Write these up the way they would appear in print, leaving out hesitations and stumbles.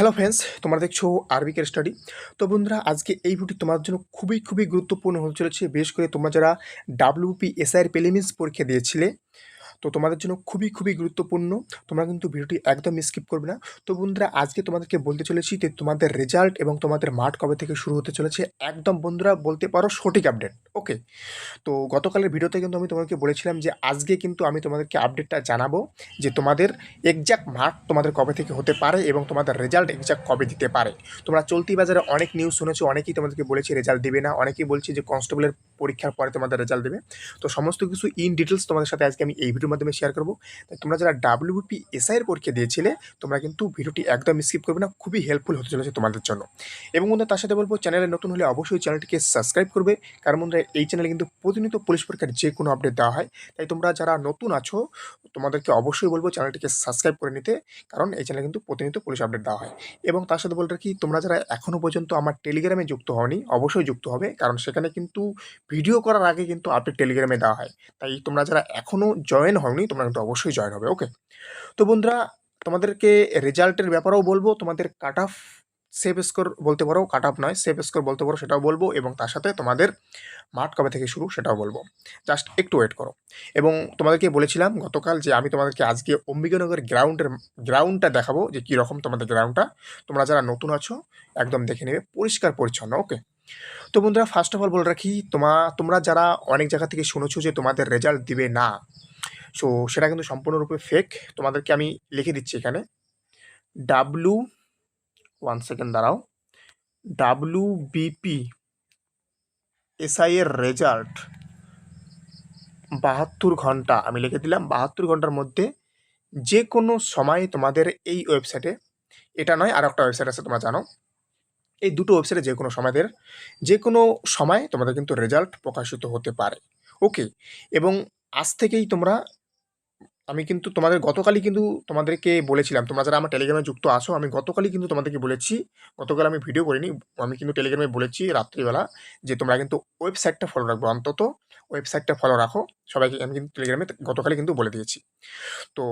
Hello friends, তোমরা দেখছো আরবিকের study. তো বন্ধুরা, আজকে এই ভিডিওটি তোমার জন্য খুবই খুবই গুরুত্বপূর্ণ হতে চলেছে। বিশেষ করে তোমরা যারা WPSI এর প্রিলিমিনস পরীক্ষা দিয়েছিলে, তো তোমাদের জন্য খুবই খুবই গুরুত্বপূর্ণ। তোমরা কিন্তু ভিডিওটি একদম স্কিপ করবে না। তো বন্ধুরা, আজকে তোমাদেরকে বলতে চলেছি যে তোমাদের রেজাল্ট এবং তোমাদের মাঠ কবে থেকে শুরু হতে চলেছে, একদম বন্ধুরা বলতে পারো সঠিক আপডেট। ওকে, তো গতকালের ভিডিওতে কিন্তু আমি তোমাদেরকে বলেছিলাম যে আজকে কিন্তু আমি তোমাদেরকে আপডেটটা জানাবো যে তোমাদের এক্সাক্ট মার্ক তোমাদের কবে থেকে হতে পারে এবং তোমাদের রেজাল্ট এক্সাক্ট কবে দিতে পারে। তোমরা চলতি বাজারে অনেক নিউজ শুনেছো, অনেকেই তোমাদেরকে বলেছে রেজাল্ট দেবে না, অনেকেই বলছে যে কনস্টেবলের পরীক্ষার পরে তোমাদের রেজাল্ট দেবে। তো সমস্ত কিছু ইন ডিটেলস তোমাদের সাথে আজকে আমি এই ভিডিওর মাধ্যমে শেয়ার করবো। তাই তোমরা যারা WPSI এর পরীক্ষা দিয়েছিলে, তোমরা কিন্তু ভিডিওটি একদম স্কিপ করবে না, খুবই হেল্পফুল হতে চলেছে তোমাদের জন্য। এবং বন্ধুরা, তার সাথে বলবো, চ্যানেলে নতুন হলে অবশ্যই চ্যানেলটিকে সাবস্ক্রাইব করবে, কারণ বন্ধুরা এই চ্যানেলে কিন্তু প্রতিনিয়ত পুলিশ পরীক্ষার যে কোনো আপডেট দেওয়া হয়। তাই তোমরা যারা নতুন আছো, তোমাদেরকে অবশ্যই বলবো চ্যানেলটিকে সাবস্ক্রাইব করে নিতে, কারণ এই চ্যানেলে কিন্তু প্রতিনিয়ত পুলিশ আপডেট দেওয়া হয়। এবং তার সাথে বলে রাখি, তোমরা যারা এখনও পর্যন্ত আমার টেলিগ্রামে যুক্ত হওনি, অবশ্যই যুক্ত হবে, কারণ সেখানে কিন্তু ভিডিও করার আগে কিন্তু আপডেট টেলিগ্রামে দেওয়া হয়। তাই তোমরা যারা এখনও জয়েন হওনি, তোমরা কিন্তু অবশ্যই জয়েন হবে। ওকে, তো বন্ধুরা, তোমাদেরকে রেজাল্টের ব্যাপারেও বলবো, তোমাদের কাট অফ সেভ স্কোর বলতে পারো, কাট অফ নয় সেভ স্কোর বলতে পারো, সেটাও বলবো। এবং তার সাথে তোমাদের মাঠ কবে থেকে শুরু সেটাও বলবো। জাস্ট একটু ওয়েট করো। এবং তোমাদেরকে বলেছিলাম গতকাল যে আমি তোমাদেরকে আজকে অম্বিকানগর গ্রাউন্ডটা দেখাবো, যে কীরকম তোমাদের গ্রাউন্ডটা। তোমরা যারা নতুন আছো একদম দেখে নেবে, পরিষ্কার পরিচ্ছন্ন। ওকে, তো বন্ধুরা, ফার্স্ট অফ অল বলে রাখি, তোমরা যারা অনেক জায়গা থেকে শুনেছো যে তোমাদের রেজাল্ট দিবে না, সো সেটা কিন্তু সম্পূর্ণরূপে ফেক। তোমাদেরকে আমি লিখে দিচ্ছি এখানে, ডাব্লু 1 সেকেন্ড দাঁড়াও, WBPSI এর রেজাল্ট 72 ঘন্টা, আমি লিখে দিলাম 72 ঘন্টার মধ্যে যে কোনো সময় তোমাদের এই ওয়েবসাইটে, এটা নয় আর একটা ওয়েবসাইট আছে তোমরা জানো, এই দুটো ওয়েবসাইটে যে কোনো সময়দের যে কোনো সময় তোমাদের কিন্তু রেজাল্ট প্রকাশিত হতে পারে। ওকে, এবং আজ থেকেই তোমরা, আমি কিন্তু তোমাদের গতকালই কিন্তু তোমাদেরকে বলেছিলাম, তোমরা যারা আমার টেলিগ্রামে যুক্ত আসো, আমি গতকালই কিন্তু তোমাদেরকে বলেছি, গতকাল আমি ভিডিও করিনি, আমি কিন্তু টেলিগ্রামে বলেছি রাত্রিবেলা যে তোমরা কিন্তু ওয়েবসাইটটা ফলো রাখবো, অন্তত ওয়েবসাইটটা ফলো রাখো সবাইকে। আমি কিন্তু টেলিগ্রামে গতকালই কিন্তু বলে দিয়েছি। তো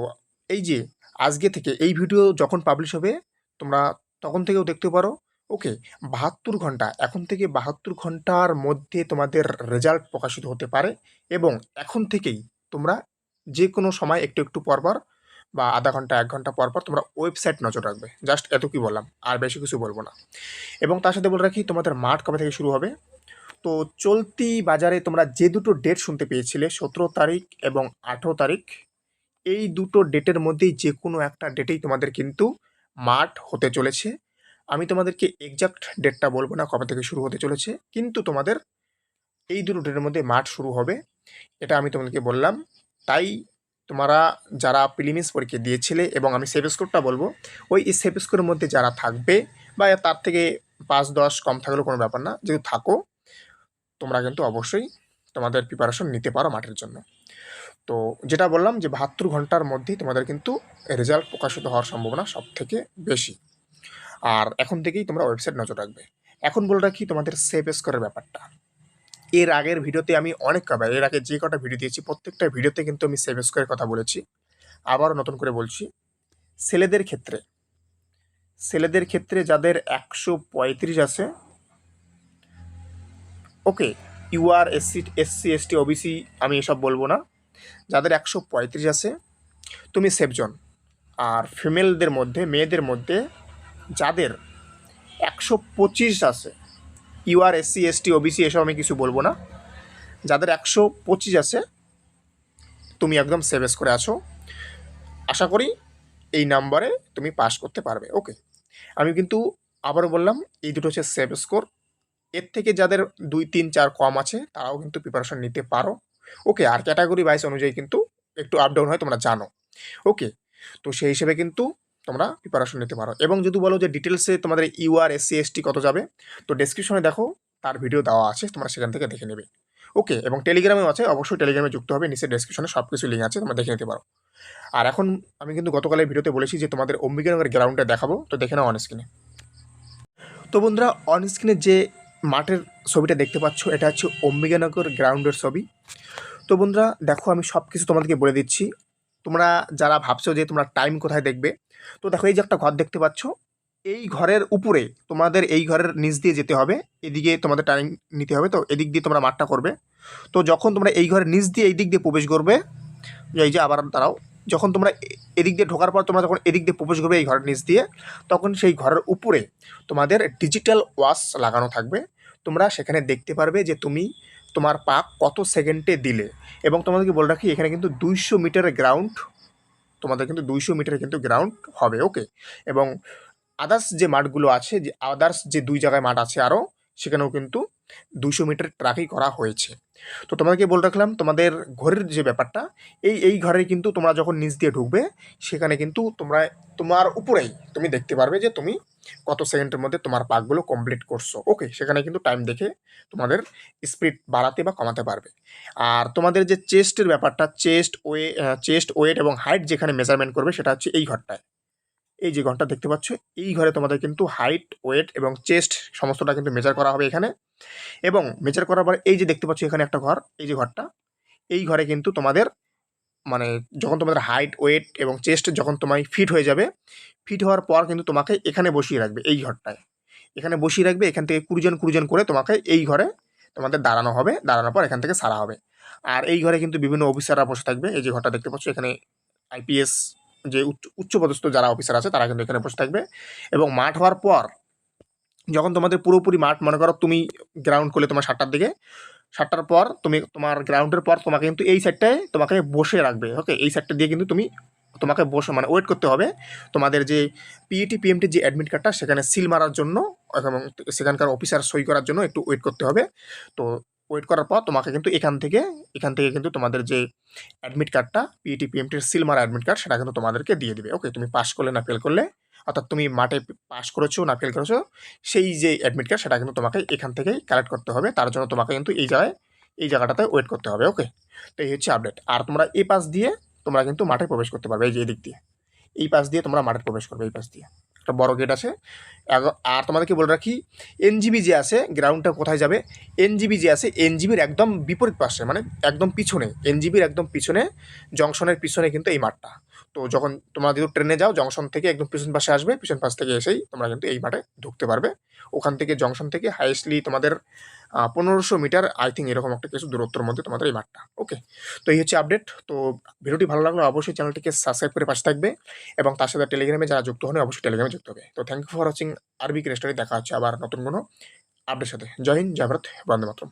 এই যে আজকে থেকে এই ভিডিও যখন পাবলিশ হবে, তোমরা তখন থেকেও দেখতে পারো। ওকে, 72 ঘন্টা, এখন থেকে 72 ঘন্টার মধ্যে তোমাদের রেজাল্ট প্রকাশিত হতে পারে। এবং এখন থেকেই তোমরা যে কোনো সময় একটু একটু পরপর বা আধা ঘন্টা 1 ঘন্টা পরপর তোমরা ওয়েবসাইট নজর রাখবে। জাস্ট এত কি বললাম, আর বেশি কিছু বলবো না। এবং তার সাথে বলে রাখি, তোমাদের মাঠ কবে থেকে শুরু হবে। তো চলতি বাজারে তোমরা যে দুটো ডেট শুনতে পেয়েছিলে, 17 তারিখ এবং 18 তারিখ, এই দুটো ডেটের মধ্যেই যে কোনো একটা ডেটেই তোমাদের কিন্তু মাঠ হতে চলেছে। আমি তোমাদেরকে এক্সাক্ট ডেটটা বলবো না কবে থেকে শুরু হতে চলেছে, কিন্তু তোমাদের এই দুটো ডেটের মধ্যে মাঠ শুরু হবে, এটা আমি তোমাদেরকে বললাম। তাই তোমরা যারা প্রিলিমিনস পরীক্ষা দিয়েছিলে, এবং আমি সেভ স্কোরটা বলবো, ওই সেভ স্কোরের মধ্যে যারা থাকবে বা তার থেকে 5-10 কম থাকলেও কোনো ব্যাপার না, যেহেতু থাকো, তোমরা কিন্তু অবশ্যই তোমাদের প্রিপারেশন নিতে পারো মাঠের জন্য। তো যেটা বললাম যে 72 ঘন্টার মধ্যেই তোমাদের কিন্তু রেজাল্ট প্রকাশিত হওয়ার সম্ভাবনা সব থেকে বেশি। আর এখন থেকেই তোমরা ওয়েবসাইট নজর রাখবে। এখন বলে রাখি তোমাদের সেভ স্কোরের ব্যাপারটা। এর আগের ভিডিওতে আমি অনেক কবার, এর আগে যে কটা ভিডিও দিয়েছি প্রত্যেকটা ভিডিওতে কিন্তু আমি সেভ স্কোরের কথা বলেছি। আবারও নতুন করে বলছি, ছেলেদের ক্ষেত্রে যাদের 135 আছে, ওকে, ইউআর SC ST OBC আমি এসব বলবো না, যাদের 135 আছে তুমি সেভজন। আর ফিমেলদের মধ্যে, মেয়েদের মধ্যে যাদের 125 আছে, ইউআর SC ST OBC এসব আমি কিছু বলবো না, যাদের 125 আছে তুমি একদম সেভ করে আছো। আশা করি এই নাম্বারে তুমি পাস করতে পারবে। ওকে, আমি কিন্তু আবারও বললাম, এই দুটো হচ্ছে সেভ স্কোর। এর থেকে যাদের 2-3-4 কম আছে তারাও কিন্তু প্রিপারেশন নিতে পারো। ওকে, আর ক্যাটাগরি ওয়াইজ অনুযায়ী কিন্তু একটু আপ ডাউন হয়, তোমরা জানো। ওকে, তো সেই হিসেবে কিন্তু তোমরা প্রিপারেশন নিতে পারো। এবং যদি বলো যে ডিটেলসে তোমাদের ইউআর SC ST কত যাবে, তো ডেসক্রিপশনে দেখো, তার ভিডিও দেওয়া আছে, তোমরা সেখান থেকে দেখে নেবে। ওকে, এবং টেলিগ্রামেও আছে, অবশ্যই টেলিগ্রামে যুক্ত হবে, নিচে ডেসক্রিপশনে সব কিছু লিঙ্ক আছে, তোমরা দেখে নিতে পারো। আর এখন আমি কিন্তু গতকালের ভিডিওতে বলেছি যে তোমাদের অম্বিকানগর গ্রাউন্ডে দেখাবো, তো দেখে নাও অন স্ক্রিনে। তো বন্ধুরা, অন স্ক্রিনে যে মাঠের ছবিটা দেখতে পাচ্ছ, এটা হচ্ছে অম্বিকানগর গ্রাউন্ডের ছবি। তো বন্ধুরা দেখো, আমি সব কিছু তোমাদেরকে বলে দিচ্ছি। তোমরা যারা ভাবছো যে তোমরা টাইম কোথায় দেখবে, তো দেখো এই যে একটা ঘর দেখতে পাচ্ছ, এই ঘরের উপরে তোমাদের এই ঘরের নিচ দিয়ে যেতে হবে, এদিকে তোমাদের টার্নিং নিতে হবে, তো এদিক দিয়ে তোমরা মাঠটা করবে। তো যখন তোমরা এই ঘরের নিচ দিয়ে এই দিক দিয়ে প্রবেশ করবে, এই যে আবার দাঁড়াও, যখন তোমরা এদিক দিয়ে ঢোকার পর তোমরা যখন এদিক দিয়ে প্রবেশ করবে এই ঘরের নিচ দিয়ে, তখন সেই ঘরের উপরে তোমাদের ডিজিটাল ওয়াচ লাগানো থাকবে। তোমরা সেখানে দেখতে পারবে যে তুমি তোমার পা কত সেকেন্ডে দিলে। এবং তোমাদেরকে বলে রাখি, এখানে কিন্তু 200 মিটারের গ্রাউন্ড, তোমাদের কিন্তু 200 মিটারের কিন্তু গ্রাউন্ড হবে, ওকে। এবং আদার্স যে মাঠগুলো আছে, যে আদার্স যে 2 জায়গায় মাঠ আছে আরও, সেখানেও কিন্তু 200 মিটার ট্রাকই করা হয়েছে। তো তোমাদেরকে বলে রাখলাম, তোমাদের ঘরের যে ব্যাপারটা, এই ঘরে কিন্তু তোমরা যখন নিচ দিয়ে ঢুকবে, সেখানে কিন্তু তোমার উপরেই তুমি দেখতে পারবে যে তুমি কত সেকেন্ডের মধ্যে তোমার পাকগুলো কমপ্লিট করছো, ওকে। সেখানে কিন্তু টাইম দেখে তোমাদের স্পিড বাড়াতে বা কমাতে পারবে। আর তোমাদের যে চেস্টের ব্যাপারটা, চেস্ট ওয়েট এবং হাইট যেখানে মেজারমেন্ট করবে, সেটা হচ্ছে এই ঘরটায়। এই যে ঘরটা দেখতে পাচ্ছ, এই ঘরে তোমাদের কিন্তু হাইট, ওয়েট এবং চেস্ট সমস্তটা কিন্তু মেজার করা হবে এখানে। এবং মেজার করার পরে এই যে দেখতে পাচ্ছ এখানে একটা ঘর, এই যে ঘরটা, এই ঘরে কিন্তু তোমাদের মানে যখন তোমাদের হাইট, ওয়েট এবং চেস্ট যখন তোমায় ফিট হয়ে যাবে, ফিট হওয়ার পর কিন্তু তোমাকে এখানে বসিয়ে রাখবে, এই ঘরটায় এখানে বসিয়ে রাখবে। এখান থেকে কুড়িজন কুড়িজন করে তোমাকে এই ঘরে তোমাদের দাঁড়ানো হবে, দাঁড়ানোর পর এখান থেকে সারা হবে। আর এই ঘরে কিন্তু বিভিন্ন অফিসাররা বসে থাকবে। এই যে ঘরটা দেখতে পাচ্ছ, এখানে আইপিএস যে উচ্চপদস্থ যারা অফিসার আছে তারা কিন্তু এখানে বসে থাকবে। এবং মাঠ হওয়ার পর যখন তোমাদের পুরোপুরি মাঠ, মনে করো তুমি গ্রাউন্ড করলে তোমার 7টার দিকে, 7টার পর তুমি তোমার গ্রাউন্ডের পর তোমাকে কিন্তু এই সাইডটায় তোমাকে বসে রাখবে, ওকে। এই সাইডটা দিয়ে কিন্তু তোমাকে বসে মানে ওয়েট করতে হবে। তোমাদের যে পিইটি পিএমটি যে অ্যাডমিট কার্ডটা, সেখানে সিল মারার জন্য এবং সেখানকার অফিসার সই করার জন্য একটু ওয়েট করতে হবে। তো ওয়েট করার পর তোমাকে কিন্তু এখান থেকে কিন্তু তোমাদের যে অ্যাডমিট কার্ডটা, পিইটি পিএমটির সিল মারা অ্যাডমিট কার্ড, সেটা কিন্তু তোমাদেরকে দিয়ে দিবে, ওকে। তুমি পাস করলে না ফেল করলে, অর্থাৎ তুমি মাঠে পাস করেছো না ফেল করেছো, সেই যে অ্যাডমিট কার্ড সেটা কিন্তু তোমাকে এখান থেকেই কালেক্ট করতে হবে। তার জন্য তোমাকে কিন্তু এই জায়গাটাতে ওয়েট করতে হবে, ওকে। তো এই হচ্ছে আপডেট। আর তোমরা এই পাশ দিয়ে তোমরা কিন্তু মাঠে প্রবেশ করতে পারবে, এই যে এদিক দিয়ে, এই পাশ দিয়ে তোমরা মাঠে প্রবেশ করবে, এই পাশ দিয়ে একটা বড় গেট আছে। আর তোমাদেরকে বলে রাখি, এনজিবি যে আছে, গ্রাউন্ডটা কোথায় যাবে, এনজিবি যে আছে, এনজিবির একদম বিপরীত পাশে, মানে একদম পিছনে, এনজিবির একদম পিছনে, জংশনের পিছনে কিন্তু এই মাঠটা। তো যখন তোমরা যদি ট্রেনে যাও, জংশন থেকে একদম পিছন পাশে আসবে, পিছন পাশ থেকে এসেই তোমরা কিন্তু এই মাঠে ঢুকতে পারবে। ওখান থেকে জংশন থেকে হাইয়েস্টলি তোমাদের 1500 মিটার আই থিঙ্ক এরকম একটা কিছু দূরত্বের মধ্যে তোমাদের এই মাঠটা, ওকে। তো এই হচ্ছে আপডেট। তো ভিডিওটি ভালো লাগলে অবশ্যই চ্যানেলটিকে সাবস্ক্রাইব করে পাশে থাকবে, এবং তার সাথে টেলিগ্রামে যারা যুক্ত হন অবশ্যই টেলিগ্রামে যুক্ত হবে। তো থ্যাংক ইউ ফর ওয়াচিং আরবি ক্রেস্টারি। দেখা হচ্ছে আবার নতুন কোনো আপডেটের সাথে। জয় হিন্দ, জয় ভারত, বন্দে মাতরম।